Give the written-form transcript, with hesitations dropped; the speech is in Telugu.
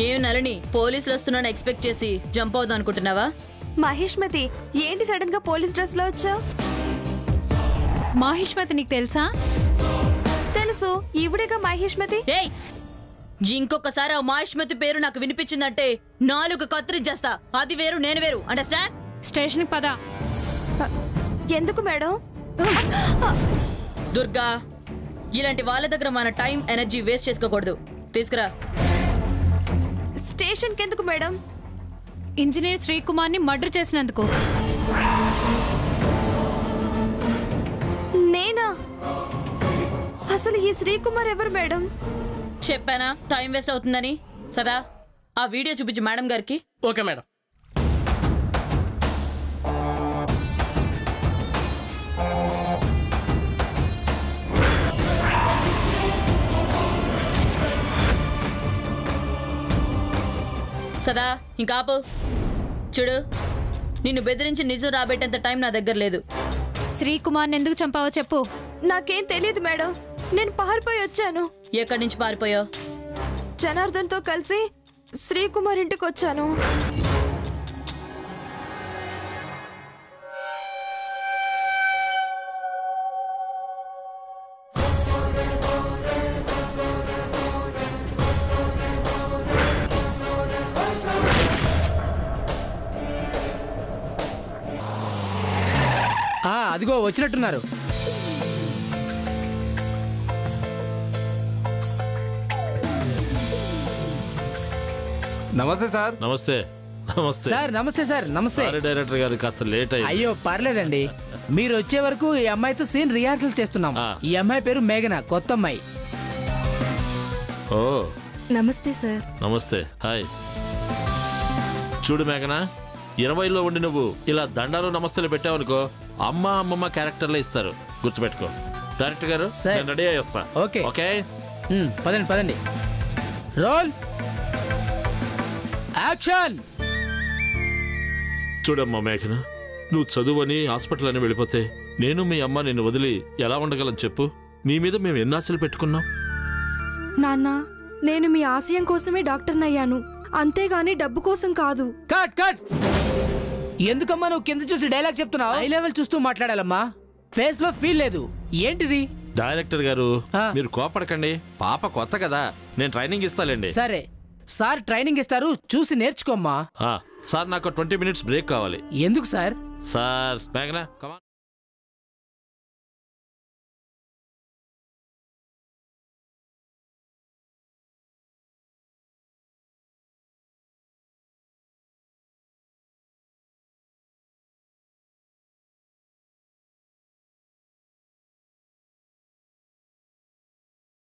ఏం నలని పోలీసులు వస్తున్నాను ఎక్స్పెక్ట్ చేసి జంప్ అవుదాం అనుకుంటున్నావా? మహేష్మతి ఏంటి సడన్ గా పోలీస్ డ్రెస్ లో వచ్చావు? మహేష్మతి నీకు తెలుసా? తెలుసు, ఈవిడేగా మహేష్మతి. ఏయ్, ఇంకొకసారి ఆ మహేష్మతి పేరు నాకు వినిపించిందంటే నాలుగు కత్తిరించేస్తా. అది వేరు నేను వేరు, అండర్స్టాండ్? స్టేషన్ పద. ఎందుకు మేడం? దుర్గా, ఇలాంటి వాళ్ళ దగ్గర మన టైం ఎనర్జీ వేస్ట్ చేసుకోకూడదు. తీసుకురా. స్టేషన్ కెందుకు మేడం? ఇంజనీర్ శ్రీకుమార్ ని మర్డర్ చేసినందుకు. నేనా? అసలు ఈ శ్రీకుమార్ ఎవరు మేడం? చెప్పానా టైం వేస్ట్ అవుతుందని? సదా ఆ వీడియో చూపించు మేడం గారికి. Okay madam. సదా ఇంకా ఆపు. చూడు, నిన్ను బెదిరించి నిజం రాబెట్టేంత టైం నా దగ్గర లేదు. శ్రీకుమార్ని ఎందుకు చంపావో చెప్పు. నాకేం తెలియదు మేడం, నేను పారిపోయి వచ్చాను. ఎక్కడి నుంచి పారిపోయావు? జనార్దన్ తో కలిసి శ్రీకుమార్ ఇంటికి వచ్చాను. అదిగో వచ్చినట్టున్నారు. నమస్తే సార్. నమస్తే. నమస్తే సార్. నమస్తే సార్. నమస్తే. డైరెక్టర్ గారు కాస్త లేట్ అయ్యింది. అయ్యో పర్లేదండి, మీరు వచ్చే వరకు ఈ అమ్మాయితో సీన్ రిహార్సల్ చేస్తున్నాం. ఈ అమ్మాయి పేరు మేఘన, కొత్త అమ్మాయి. ఓ నమస్తే సార్. నమస్తే. హాయ్. చూడు మేఘన, 20లో ఉండి నువ్వు ఇలా దండాలు నమస్తలు పెట్టావనుకో అమ్మమ్మ క్యారెక్టర్లే ఇస్తారు, గుర్తుపెట్టుకో. డైరెక్టర్ గారు నేను రెడీ అయ్యి వస్తా. ఓకే ఓకే పదండి పదండి. Role action. చూడమ్మా మేఘన, నువ్వు చదువని హాస్పిటల్ అని వెళ్ళిపోతే నేను మీ అమ్మ నిన్ను వదిలి ఎలా ఉండగలం చెప్పు? నీ మీద మేము ఎన్ని ఆశలు పెట్టుకున్నాం. నాన్న, నేను మీ ఆశయం కోసమే డాక్టర్ని అయ్యాను, అంతేగాని డబ్బు కోసం కాదు. Cut cut. ఎందుకమ్మా నువ్వు కింద చూసి డైలాగ్ చెప్తున్నావు? హై లెవెల్ చూస్తూ మాట్లాడాలమ్మా, ఫేస్ లో ఫీల్ లేదు. ఏంటిది? డైరెక్టర్ గారు మీరు కోపడకండి, పాప కొత్త కదా, నేను ట్రైనింగ్ ఇస్తాలేండి. సరే సార్, ట్రైనింగ్ ఇస్తారు, చూసి నేర్చుకోమ్మా. సార్ నాకు 20 minutes బ్రేక్ కావాలి. ఎందుకు సార్? సార్ మేఘనా, కమాన్.